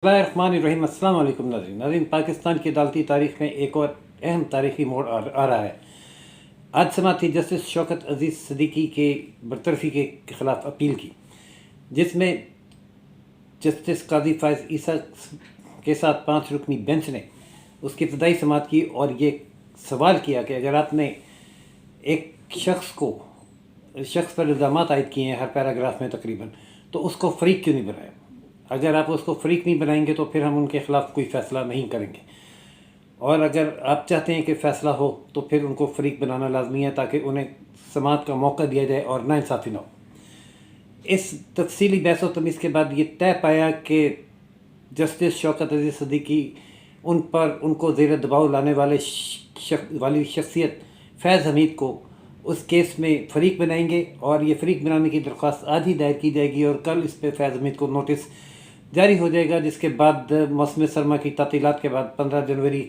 बिस्मिल्लाहिर्रहमानिर्रहीम। अस्सलाम वालेकुम नाज़रीन। पाकिस्तान की अदालती तारीख़ में एक और अहम तारीख़ी मोड़ आ रहा है। आज समाअत थी जस्टिस शौकत अज़ीज़ सिद्दीकी के बरतरफ़ी के ख़िलाफ़ अपील की, जिसमें जस्टिस काज़ी फ़ाइज़ ईसा के साथ 5 रुकनी बेंच ने उसकी इब्तदाई समाअत की और ये सवाल किया कि अगर आपने एक शख्स पर इल्ज़ामात आयद किए हैं हर पैराग्राफ में तकरीबन, तो उसको फ़रीक क्यों नहीं बनाया? अगर आप उसको फ़रीक नहीं बनाएंगे तो फिर हम उनके ख़िलाफ़ कोई फ़ैसला नहीं करेंगे, और अगर आप चाहते हैं कि फ़ैसला हो तो फिर उनको फ़रीक बनाना लाजमी है ताकि उन्हें समाअत का मौका दिया जाए और नाइंसाफ़ी ना हो। इस तफसीली बहस व तमीज़ के बाद ये तय पाया कि जस्टिस शौकत अज़ीज़ सिद्दीकी उनको ज़ेर दबाव लाने वाली शख्सियत फैज़ हमीद को उस केस में फ़रीक बनाएंगे, और ये फ़रीक बनाने की दरख्वास्त आज ही दायर की जाएगी और कल इस पर फैज़ हमीद को नोटिस जारी हो जाएगा, जिसके बाद मौसम सरमा की तातीलात के बाद 15 जनवरी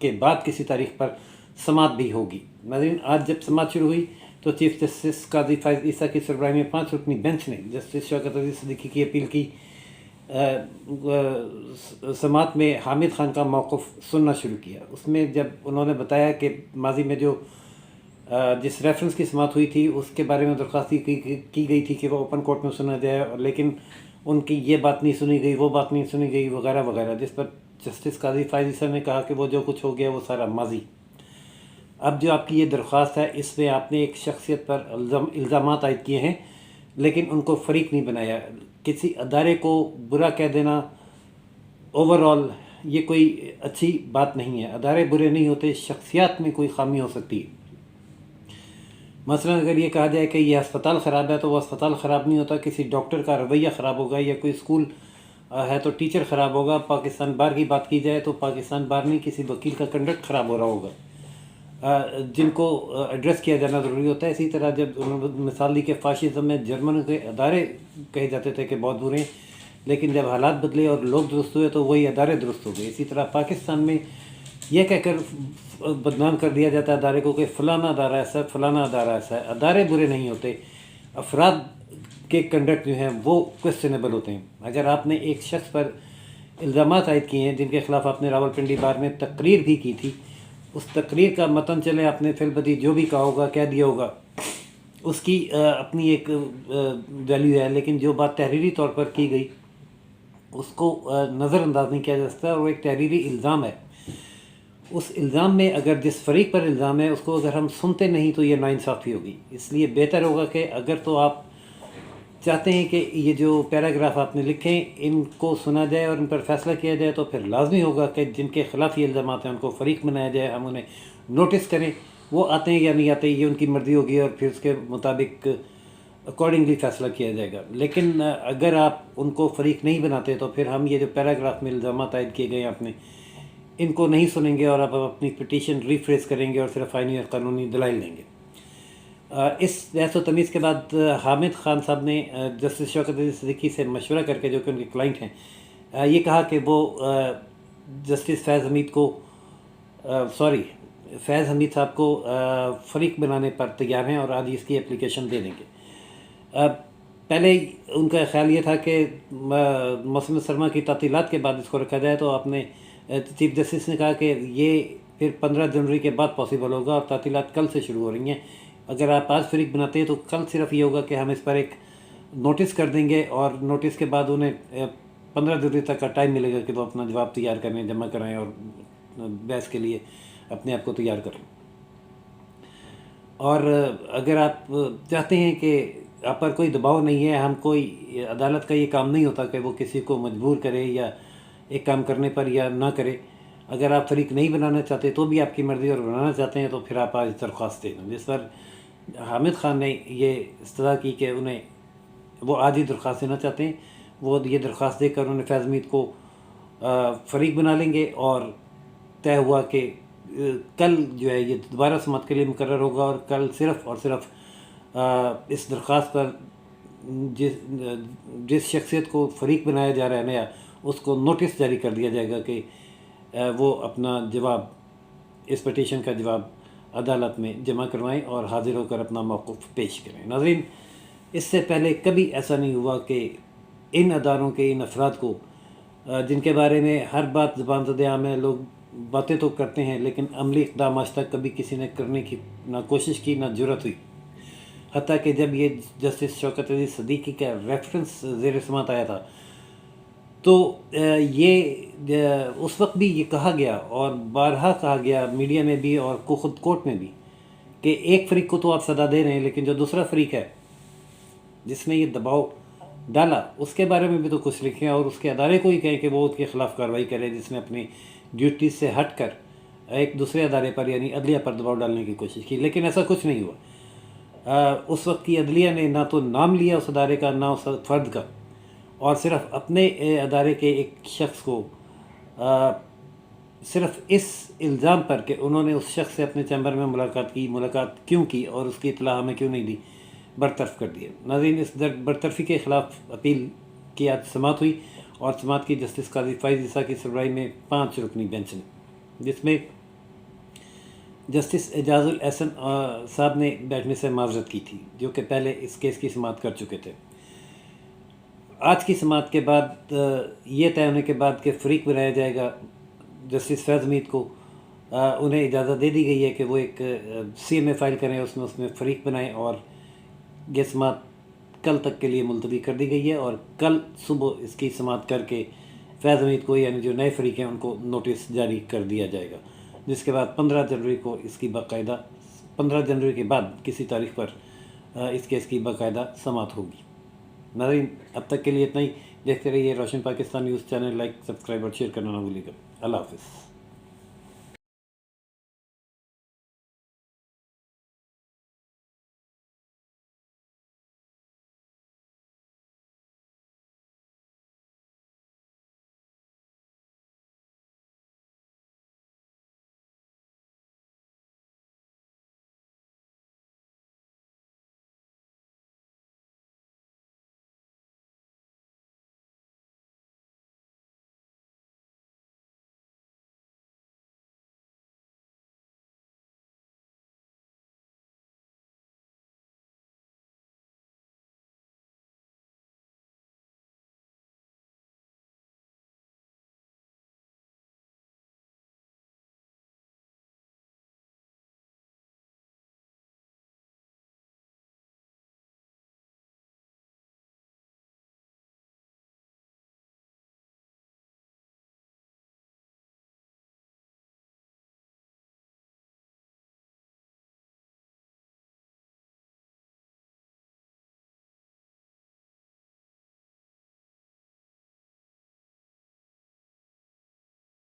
के बाद किसी तारीख़ पर समाअत भी होगी। नाज़रीन, आज जब समाअत शुरू हुई तो चीफ जस्टिस काज़ी फ़ाइज़ ईसा की सरबराही में 5 रुकनी बेंच ने जस्टिस शौकत अज़ीज़ सिद्दीकी की अपील की समाअत में हामिद खान का मौक़िफ़ सुनना शुरू किया। उसमें जब उन्होंने बताया कि माजी में जो जिस रेफरेंस की समाअत हुई थी उसके बारे में दरख्वास्त की गई थी कि वो ओपन कोर्ट में सुना जाए, लेकिन उनकी ये बात नहीं सुनी गई, वो बात नहीं सुनी गई वगैरह वगैरह, जिस पर जस्टिस काज़ी फ़ाइज़ ईसा ने कहा कि वो जो कुछ हो गया वो सारा माजी। अब जो आपकी ये दरख्वास्त है इसमें आपने एक शख्सियत पर इल्ज़ामात आयद किए हैं लेकिन उनको फ़रीक नहीं बनाया। किसी अदारे को बुरा कह देना ओवरऑल ये कोई अच्छी बात नहीं है। अदारे बुरे नहीं होते, शख्सियत में कोई खामी हो सकती है। मसलन अगर ये कहा जाए कि ये अस्पताल ख़राब है तो वो अस्पताल ख़राब नहीं होता, किसी डॉक्टर का रवैया ख़राब होगा, या कोई स्कूल है तो टीचर ख़राब होगा। पाकिस्तान बार की बात की जाए तो पाकिस्तान बार नहीं, किसी वकील का कंडक्ट ख़राब हो रहा होगा, जिनको एड्रेस किया जाना ज़रूरी होता है। इसी तरह जब उन्होंने मिसाल दी कि फ़ाशिज़म में जर्मन के अदारे कहे जाते थे कि बहुत बुरे हैं, लेकिन जब हालात बदले और लोग दुरुस्त हुए तो वही अदारे दुरुस्त हो गए। इसी तरह पाकिस्तान में यह कहकर बदनाम कर दिया जाता है अदारे को कि फ़लाना अदारा ऐसा है, फ़लाना अदारा ऐसा है। अदारे बुरे नहीं होते, अफराद के कंडक्ट जो हैं वो क्वेश्चनेबल होते हैं। अगर आपने एक शख्स पर इल्ज़ामात आयद किए हैं जिनके ख़िलाफ़ आपने रावलपिंडी बार में तकरीर भी की थी, उस तकरीर का मतन चले आपने फिलबदी जो भी कहा होगा, कह दिया होगा, उसकी अपनी एक वैल्यू है, लेकिन जो बात तहरीरी तौर पर की गई उसको नज़रअंदाज नहीं किया जा सकता, और वो एक तहरीरी इल्ज़ाम है। उस इल्ज़ाम में अगर जिस फ़रीक पर इल्ज़ाम है उसको अगर हम सुनते नहीं तो ये नाइंसाफ़ी होगी। इसलिए बेहतर होगा कि अगर तो आप चाहते हैं कि ये जो पैराग्राफ आपने लिखे इनको सुना जाए और इन पर फैसला किया जाए, तो फिर लाजमी होगा कि जिनके ख़िलाफ़ ये इल्ज़ाम हैं उनको फ़रीक बनाया जाए, हम उन्हें नोटिस करें। वो आते हैं या नहीं आते ये उनकी मर्ज़ी होगी और फिर उसके मुताबिक अकॉर्डिंगली फ़ैसला किया जाएगा। लेकिन अगर आप उनको फ़रीक नहीं बनाते तो फिर हम ये जो पैराग्राफ में इल्ज़ामात आयद किए गए आपने इनको नहीं सुनेंगे और आप अपनी पिटीशन रीफ्रेस करेंगे और सिर्फ आइनी और कानूनी दलाइल देंगे। इस बहस व तमीज़ के बाद हामिद खान साहब ने जस्टिस शौकत अज़ीज़ सिद्दीकी से मशवरा करके, जो कि उनके क्लाइंट हैं, ये कहा कि वो जस्टिस फैज़ हमीद साहब को फ़रीक बनाने पर तैयार हैं और आज इसकी एप्लीकेशन दे देंगे। पहले उनका ख्याल ये था कि मौसम सरमा की तातीलात के बाद इसको रखा जाए, तो आपने चीफ जस्टिस ने कहा कि ये फिर 15 जनवरी के बाद पॉसिबल होगा और तातीलात कल से शुरू हो रही हैं। अगर आप आज फ़रीक बनाते हैं तो कल सिर्फ ये होगा कि हम इस पर एक नोटिस कर देंगे और नोटिस के बाद उन्हें 15 जनवरी तक का टाइम मिलेगा कि वो अपना जवाब तैयार करें, जमा कराएँ और बहस के लिए अपने आप को तैयार करें। और अगर आप चाहते हैं कि आप पर कोई दबाव नहीं है, हम कोई अदालत का ये काम नहीं होता कि वो किसी को मजबूर करे या एक काम करने पर या ना करे। अगर आप फ़रीक नहीं बनाना चाहते तो भी आपकी मर्ज़ी, और बनाना चाहते हैं तो फिर आप आज दरख्वास्त दें। जिस पर हामिद खान ने ये इस्तदा की कि उन्हें वो आज ही दरख्वास्त देना चाहते हैं, वो ये दरख्वास्त देकर उन्हें फैज़ हमीद को फ़रीक बना लेंगे, और तय हुआ कि कल जो है ये दोबारा समाअत के लिए मुकर्रर होगा, और कल सिर्फ़ और सिर्फ इस दरख्वास्त पर जिस शख्सियत को फ़रीक बनाया जा रहा है नया, उसको नोटिस जारी कर दिया जाएगा कि वो अपना जवाब, इस पटिशन का जवाब अदालत में जमा करवाएं और हाज़िर होकर अपना मौक़िफ़ पेश करें। नाज़रीन, इससे पहले कभी ऐसा नहीं हुआ कि इन अदारों के इन अफराद को جن کے بارے میں ہر بات زبان زد عام ہے، لوگ باتیں تو کرتے ہیں لیکن عملی اقدام آج تک کبھی کسی نے کرنے کی نہ کوشش کی نہ جرأت ہوئی، حتیٰ کہ جب یہ جسٹس شوکت عزیز صدیقی کا ریفرنس زیر سماعت آیا تھا تو اس وقت بھی یہ کہا گیا اور بارہا کہا گیا میڈیا میں بھی اور خود کورٹ میں بھی کہ ایک فریق کو تو آپ سزا دے رہے ہیں لیکن جو دوسرا فریق ہے جس نے یہ دباؤ ڈالا اس کے بارے میں بھی تو کچھ لکھیں اور اس کے ادارے کو ہی کہیں کہ وہ اس کے خلاف کارروائی کرے جس نے اپنی ڈیوٹی سے ہٹ کر ایک دوسرے ادارے پر یعنی عدلیہ پر دباؤ ڈالنے کی کوشش کی، لیکن ایسا کچھ نہیں ہوا۔ اس وقت کی عدلیہ نے نہ تو نام لیا اس ادارے کا نہ اس فرد کا، اور صرف اپنے ادارے کے ایک شخص کو صرف اس الزام پر کہ انہوں نے اس شخص سے اپنے چیمبر میں ملاقات کیوں کی اور اس کی اطلاع ہمیں کیوں نہیں دی، برطرف کر دیا۔ ناظرین، اس برطرفی کے خلاف اپیل کی آج سماعت ہوئی اور سماعت کی جسٹس قاضی فائز عیسیٰ کی سربراہی میں 5 رکنی بینچ نے، جس میں جسٹس اعجاز الاحسن صاحب نے بیٹھنے سے معذرت کی تھی، جو کہ پہلے اس کیس کی سماعت کر چکے تھے۔ آج کی سماعت کے بعد یہ طے ہونے کے بعد کہ فریق بنایا جائے گا، جسٹس فیض حمید کو انہیں اجازت دے دی گئی ہے کہ وہ ایک سی ایم اے فائل کریں، اس میں فریق بنائیں، اور یہ سماعت کل تک کے لیے ملتوی کر دی گئی ہے اور کل صبح اس کی سماعت کر کے فیض حمید کو یعنی جو نئے فریق ہیں ان کو نوٹس جاری کر دیا جائے گا، جس کے بعد 15 جنوری کو اس کی باقاعدہ 15 جنوری کے بعد کسی تاریخ پر اس کیس کی باقاعدہ سماعت ہوگی۔ ناظرین، اب تک کے لیے اتنا ہی۔ دیکھتے رہیے روشن Pakistan news channel, like, subscribe اور شیئر کرنا نہ بھولیے گا۔ اللہ حافظ۔